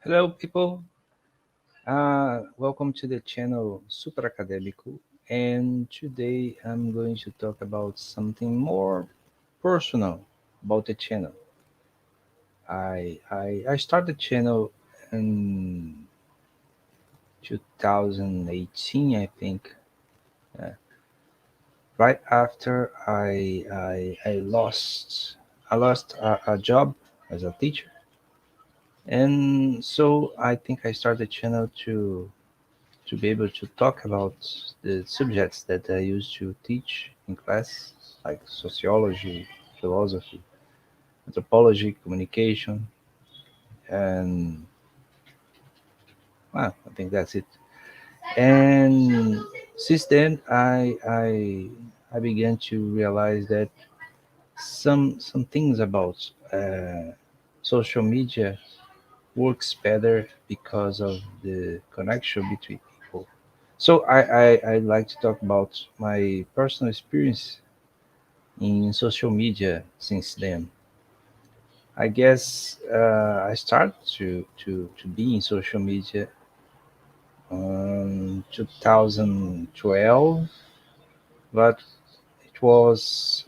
Hello, people. Welcome to the channel Super Acadêmico. And today I'm going to talk about something more personal about the channel. I started the channel in 2018, I think, right after I lost a job as a teacher, and so I think I started the channel to be able to talk about the subjects that I used to teach in class, like sociology, philosophy, anthropology, communication, and well, I think that's it. And since then, I began to realize that some things about social media works better because of the connection between people. So I'd like to talk about my personal experience in social media since then. I guess I started to be in social media in 2012, but it was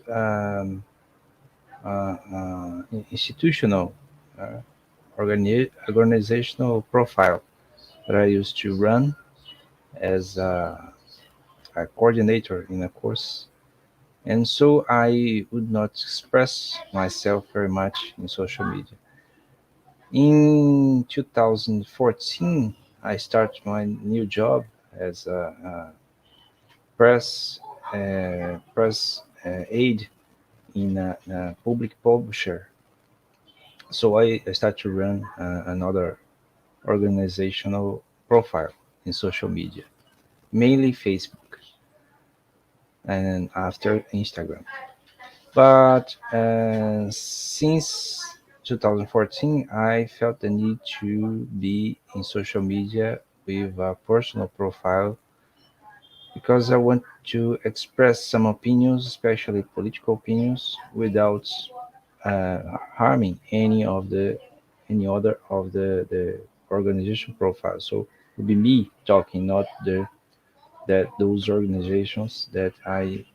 institutional uh, organizational profile that I used to run as a coordinator in a course. And so I would not express myself very much in social media. In 2014, I started my new job as a press aide in a public publisher. So I started to run another organizational profile in social media, mainly Facebook and after Instagram. But since 2014, I felt the need to be in social media with a personal profile because I want to express some opinions, especially political opinions, without harming any other of the organization profile. So it would be me talking, not those organizations that I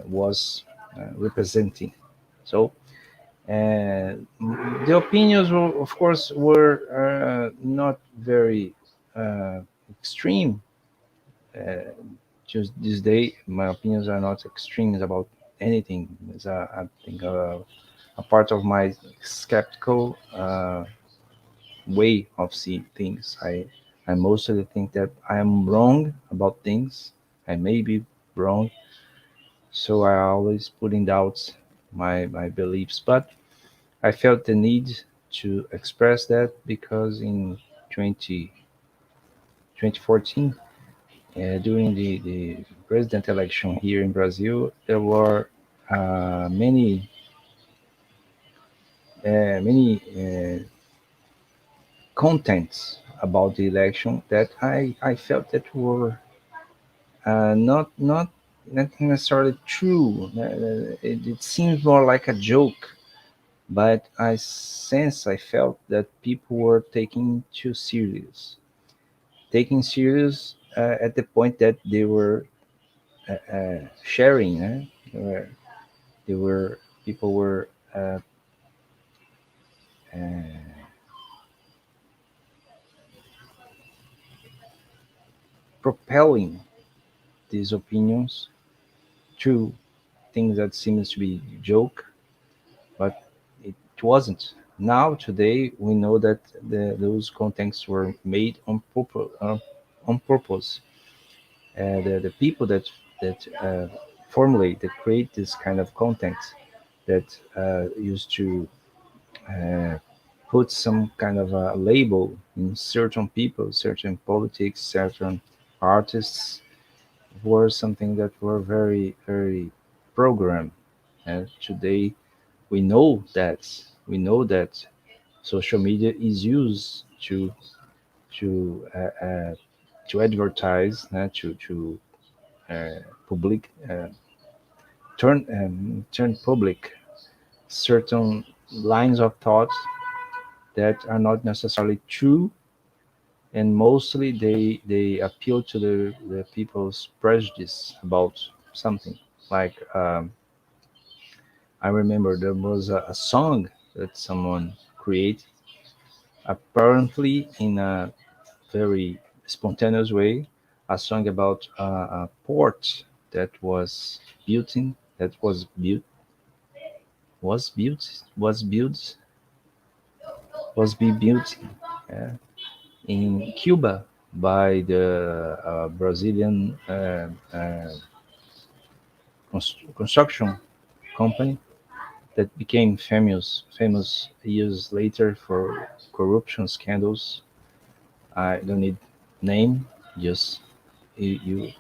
was representing. So the opinions, were, of course, were not very uh, extreme. Uh, just this day, my opinions are not extremes about anything. It's I think a part of my skeptical way of seeing things. I mostly think that I am wrong about things. I may be wrong, so I always put in doubt my beliefs. But I felt the need to express that because in 2014, during the president election here in Brazil, there were many contents about the election that I felt that were not necessarily true. It seems more like a joke, but I felt that people were taking serious at the point that they were sharing. They were people were uh, propelling these opinions through things that seems to be joke, but it wasn't. Now today we know that those contents were made on purpose. The people that formulate that create this kind of content that used to uh, put some kind of a label in certain people, certain politics, certain artists were something that were very programmed. And today we know that social media is used to uh, uh, to advertise, to public turn public certain lines of thought that are not necessarily true, and mostly they appeal to the people's prejudice about something. Like I remember there was a song that someone created, apparently in a very spontaneous way, a song about a port that was built in that was built was be built uh, in Cuba by the Brazilian construction company that became famous years later for corruption scandals. I don't need name, just you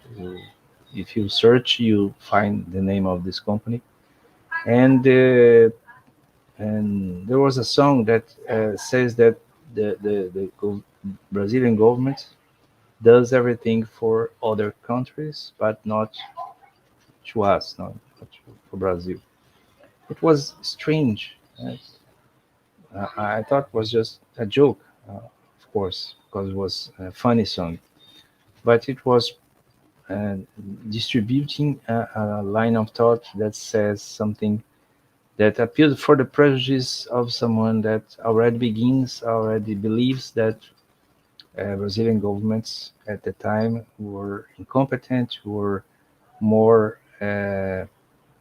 if you search, you find the name of this company. And and there was a song that says that the Brazilian government does everything for other countries, but not to us, not for Brazil. It was strange. I thought it was just a joke, of course, because it was a funny song, but it was uh, distributing a line of thought that says something that appeals for the prejudice of someone that already believes that Brazilian governments at the time were incompetent, were more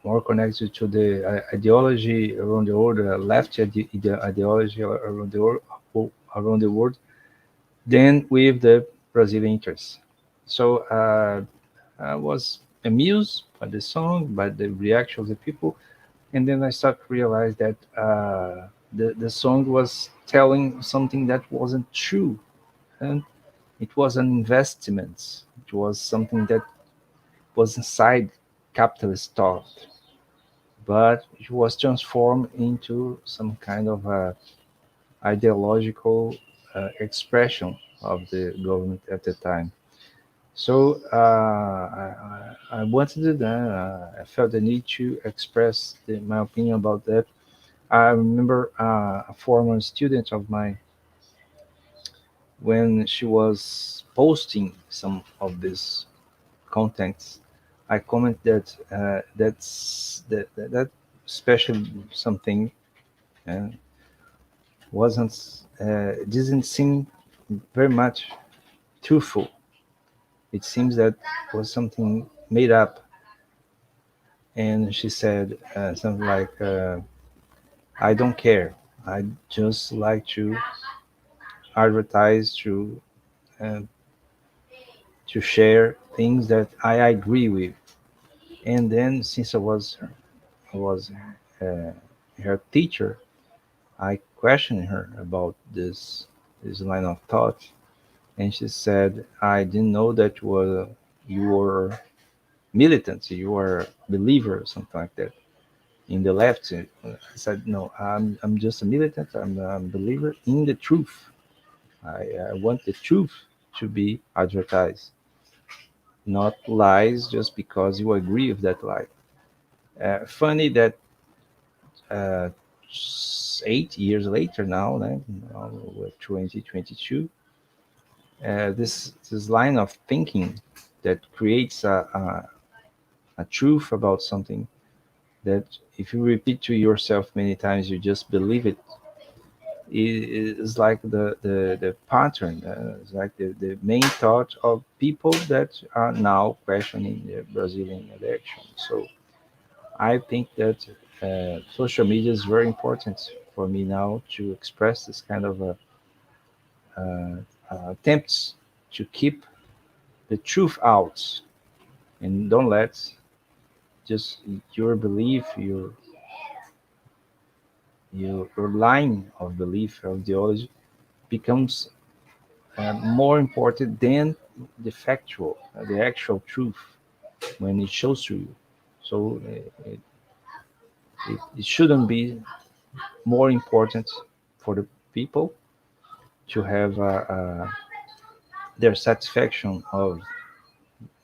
more connected to the ideology around the world, left ideology around the world, than with the Brazilian interests. So I was amused by the song, by the reaction of the people, and then I started to realize that the song was telling something that wasn't true, and it was an investment. It was something that was inside capitalist thought, but it was transformed into some kind of ideological expression of the government at the time. So I wanted to do that. I felt the need to express my opinion about that. I remember a former student of mine, when she was posting some of these contents, I comment that that special something uh, wasn't didn't seem very much truthful. It seems that was something made up, and she said something like, "I don't care. I just like to advertise uh, to share things that I agree with." And then, since I was uh, her teacher, I questioned her about this line of thought, and she said, "I didn't know that you were militant, you were a believer, or something like that." In the left, I said, "No, I'm just a militant. I'm a believer in the truth. I want the truth to be advertised, not lies just because you agree with that lie." Funny that uh, 8 years later now, now we're 2022, this line of thinking that creates a truth about something that if you repeat to yourself many times, you just believe it. Is like the pattern, it's like the main thought of people that are now questioning the Brazilian election. So I think that social media is very important for me now to express this kind of uh, attempts to keep the truth out, and don't let just your belief, your line of belief or ideology becomes more important than the factual, the actual truth when it shows to you. So it shouldn't be more important for the people to have their satisfaction of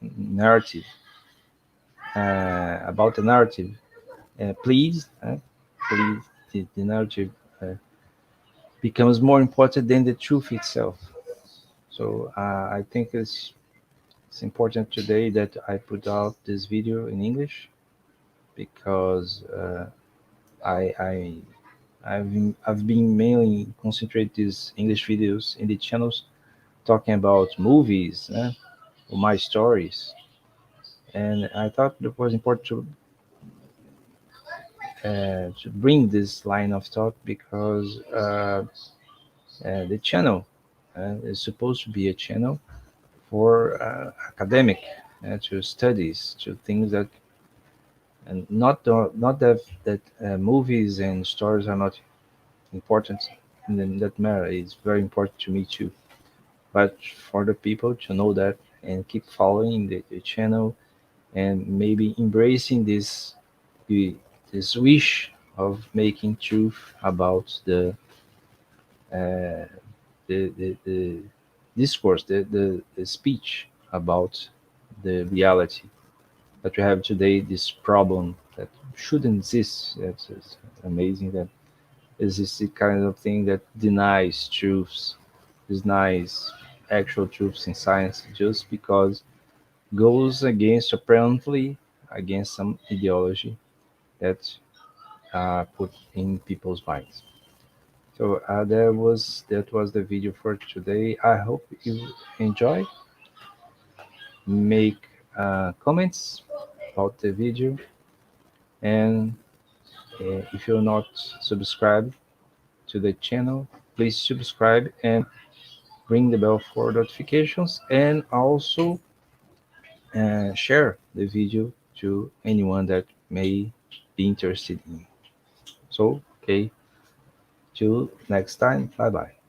narrative about the narrative. Please, the narrative becomes more important than the truth itself. So I think it's important today that I put out this video in English because I I've been mainly concentrate these English videos in the channels talking about movies, or my stories, and I thought it was important to bring this line of thought because the channel is supposed to be a channel for academic, to studies, to things that, and not that movies and stories are not important in that matter. It's very important to me too. But for the people to know that and keep following the channel and maybe embracing the, this wish of making truth about uh, the discourse, the speech about the reality that we have today, this problem that shouldn't exist. It's amazing that is this kind of thing that denies truths, denies actual truths in science just because goes against, apparently against some ideology that put in people's minds. So that was the video for today. I hope you enjoy. Make comments about the video, and if you're not subscribed to the channel, please subscribe and ring the bell for notifications, and also share the video to anyone that may be interested in. So, okay, till next time. Bye bye.